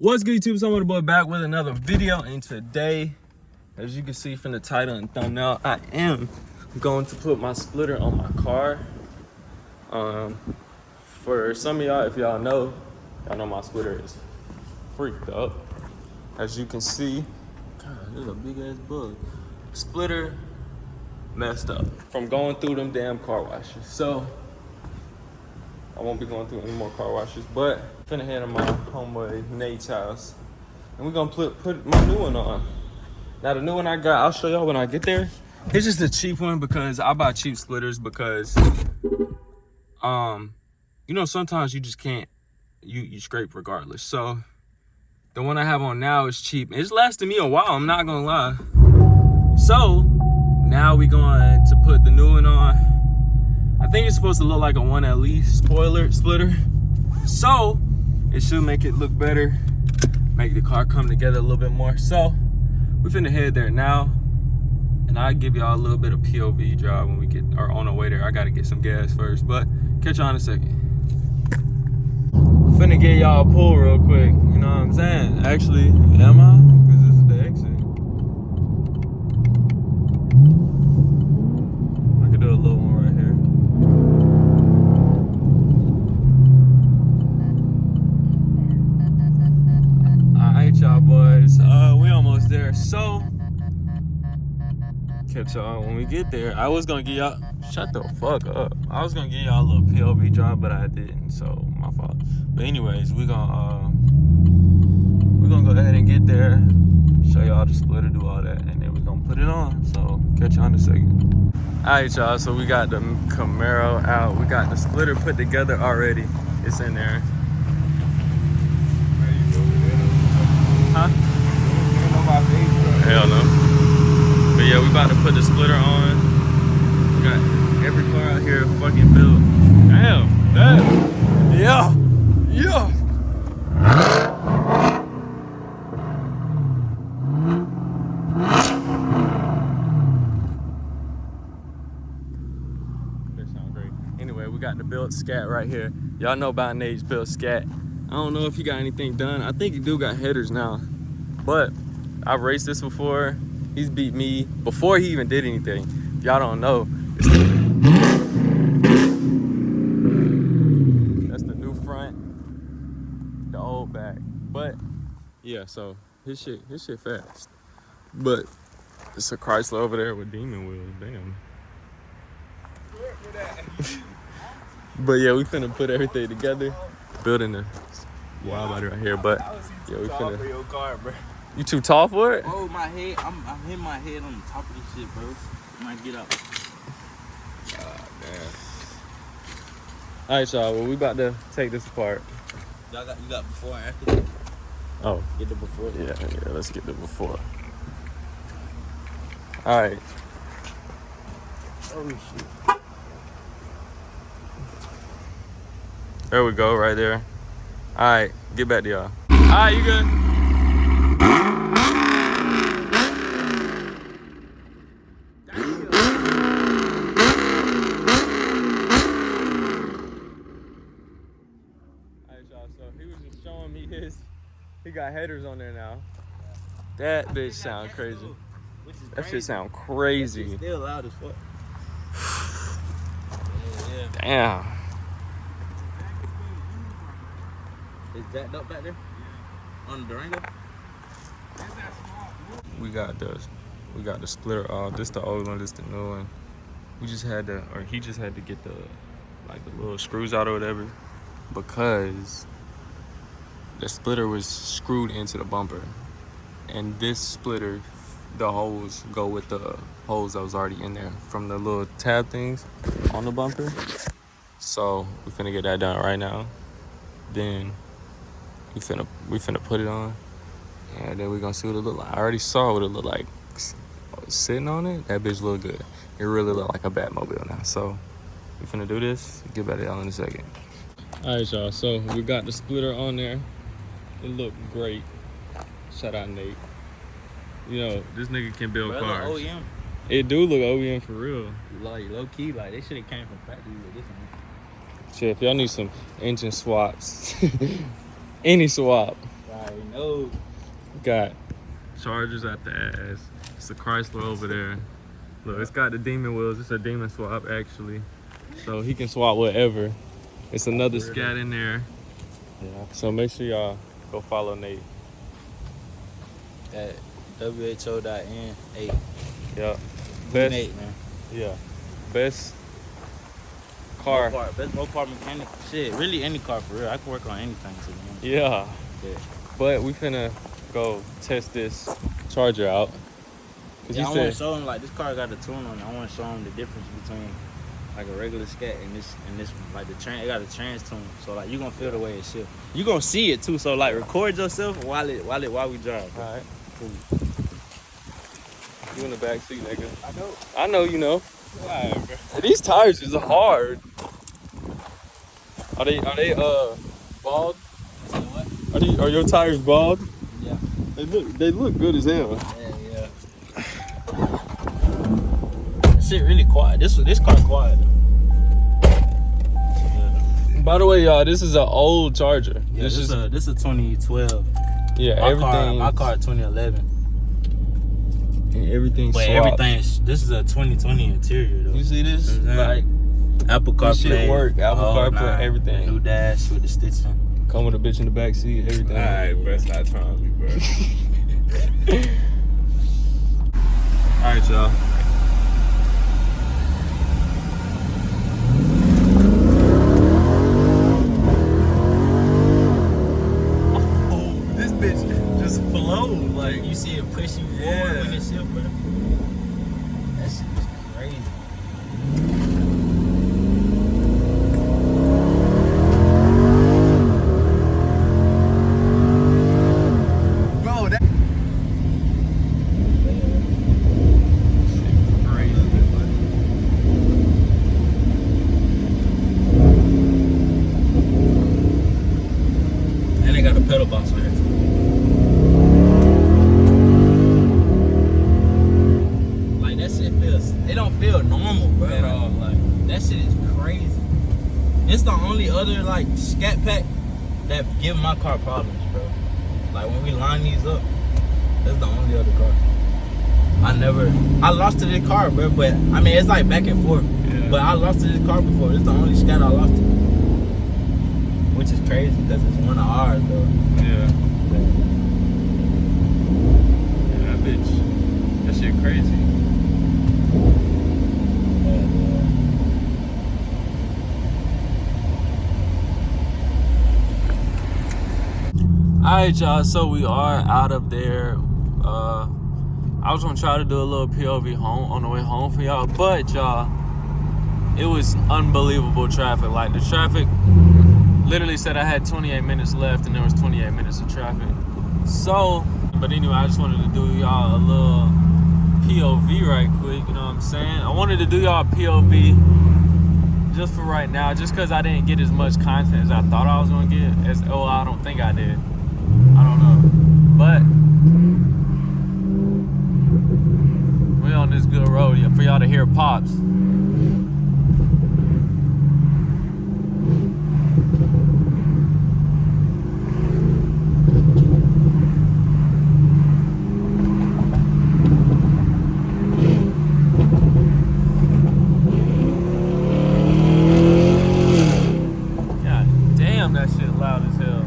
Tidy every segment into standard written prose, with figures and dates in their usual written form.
What's good, YouTube? Someone boy back with another video, and today, as you can see from the title and thumbnail, I am going to put my splitter on my car. For some of y'all, if y'all know my splitter is freaked up. As you can see, God, there's a big ass bug. Splitter messed up from going through them damn car washes. So I won't be going through any more car washes, but I'm finna head to my homeboy Nate's house, and we're gonna put my new one on. Now the new one I got, I'll show y'all when I get there. It's just a cheap one because I buy cheap splitters because, you know, sometimes you just can't, you scrape regardless. So the one I have on now is cheap. It's lasted me a while, I'm not gonna lie. So now we going to put the new one on. I think it's supposed to look like a 1LE splitter. So it should make it look better, make the car come together a little bit more. So we finna head there now, and I'll give y'all a little bit of POV drive when we get, or on the way there. I gotta get some gas first, but catch y'all in a second. Finna get y'all a pull real quick, you know what I'm saying? Actually, am I? Because this is the exit. I could do a little one right here. Alright, y'all boys, we almost there. So catch y'all when we get there. I was gonna give y'all, shut the fuck up. I was gonna give y'all a little POV drop, but I didn't, so my fault. But anyways, we're gonna go ahead and get there, show y'all the splitter, do all that, and then we're gonna put it on. So catch y'all in a second. Alright, y'all, so we got the Camaro out. We got the splitter put together already. It's in there. Huh? Hell no. But yeah, we about to put the splitter on. We got every car out here fucking built. Damn, that. Yeah. Yeah. That sounds great. Anyway, we got the built scat right here. Y'all know about Nate's built scat. I don't know if he got anything done. I think he do got headers now. But I've raced this before. He's beat me before he even did anything. Y'all don't know. That's the new front, the old back. But yeah, so his shit fast. But it's a Chrysler over there with demon wheels. Damn. But yeah, we finna put everything together, building the wild body right here. But yeah, we finna. For your car, bro. You too tall for it? Oh, my head. I'm hitting my head on the top of this shit, bro. When I get up. God damn. Alright, y'all. Well, we about to take this apart. You got before and after? Oh. Get the before. Yeah, let's get the before. Alright. Oh, shit. There we go, right there. Alright, get back to y'all. Alright, you good? So he was just showing me he got headers on there now. That bitch sound crazy. That shit sound crazy. It's still loud as fuck. Damn. Is jacked up back there? On the Durango? We got the splitter off. This the old one, this the new one. We just had to, or he just had to get the little screws out or whatever, because the splitter was screwed into the bumper, and this splitter, the holes go with the holes that was already in there from the little tab things on the bumper. So we finna get that done right now. Then we finna put it on, and then we gonna see what it look like. I already saw what it looked like sitting on it. That bitch look good. It really look like a Batmobile now. So we finna do this. Get back to y'all in a second. All right, y'all. So we got the splitter on there. It looked great. Shout out Nate. You know, this nigga can build cars. OEM. It do look OEM for real. Like low key, like they should have came from factory with this one. Shit, if y'all need some engine swaps, any swap, Right. already know. Got chargers at the ass. It's a Chrysler over there. Look, it's got the demon wheels. It's a demon swap actually. So he can swap whatever. It's another scat in there. Yeah. So make sure y'all go follow Nate. At WHO.N8. Yeah. Best, Nate, man. yeah. Best car. Best car mechanic. Shit, really any car for real. I can work on anything to me. Yeah. Yeah. But we finna go test this charger out. Yeah, I want to show him like this car got a tune on it. I want to show him the difference between like a regular scat and this like the trans. It got a trans tune, so like you gonna feel the way it shifts. You gonna see it too. So like record yourself while we drive. All right. Cool. You in the back seat, nigga. I know. I know you know. All right, bro. These tires is hard. Are they bald? What? Are your tires bald? Yeah. They look good as hell. Yeah. Shit really quiet. This car quiet. By the way, y'all, this is an old charger. Yeah, this is a 2012. Yeah, My car 2011. And everything But swapped. this is a 2020 interior though. You see this? You know what I'm Like, Apple this shit CarPlay, work. Apple CarPlay, everything. New dash with the stitching. come with a bitch in the back seat, everything. Alright, bro, it's not trying to be, bro. Alright, y'all. This bitch just flowed. Like, You see it push you forward when it shift, bro. That shit is crazy. bro, that crazy. And they got a pedal box on there too. Like that shit it don't feel normal, bro. At all, like. That shit is crazy. It's the only other like scat pack that give my car problems, bro. Like when we line these up, that's the only other car. I lost to this car, bro, but I mean it's like back and forth. Yeah. But I lost to this car before. It's the only scat I lost to. Which is crazy because it's one of ours though. Yeah. Yeah, that bitch. That shit crazy. Alright, y'all, so we are out of there. I was gonna try to do a little POV home on the way home for y'all, but y'all, it was unbelievable traffic. Like the traffic literally said I had 28 minutes left and there was 28 minutes of traffic. So, but anyway, I just wanted to do y'all a little POV right quick, you know what I'm saying? I wanted to do y'all a POV just for right now, just because I didn't get as much content as I thought I was gonna get. I don't think I did. I don't know. But we on this good road for y'all to hear pops. God damn, that shit loud as hell.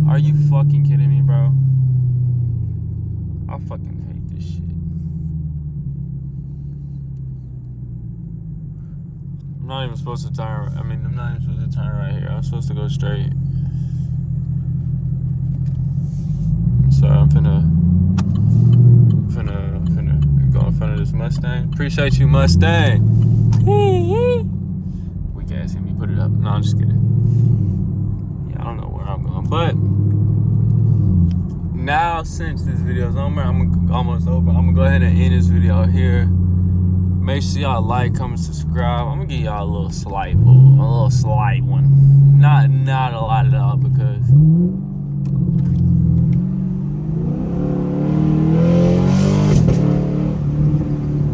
Are you fucking kidding me, bro? I fucking hate this shit. I'm not even supposed to turn. I'm not even supposed to turn right here. I'm supposed to go straight. So I'm finna go in front of this Mustang. Appreciate you, Mustang. Weak ass hit me. Put it up. No, I'm just kidding. Yeah, I don't know where I'm going, but now since this video is almost over, I'm gonna go ahead and end this video here. Make sure y'all like, comment, subscribe. I'm gonna give y'all a little slight one. Not a lot at all because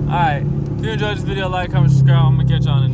alright. If you enjoyed this video, like, comment, subscribe. I'm gonna catch y'all in the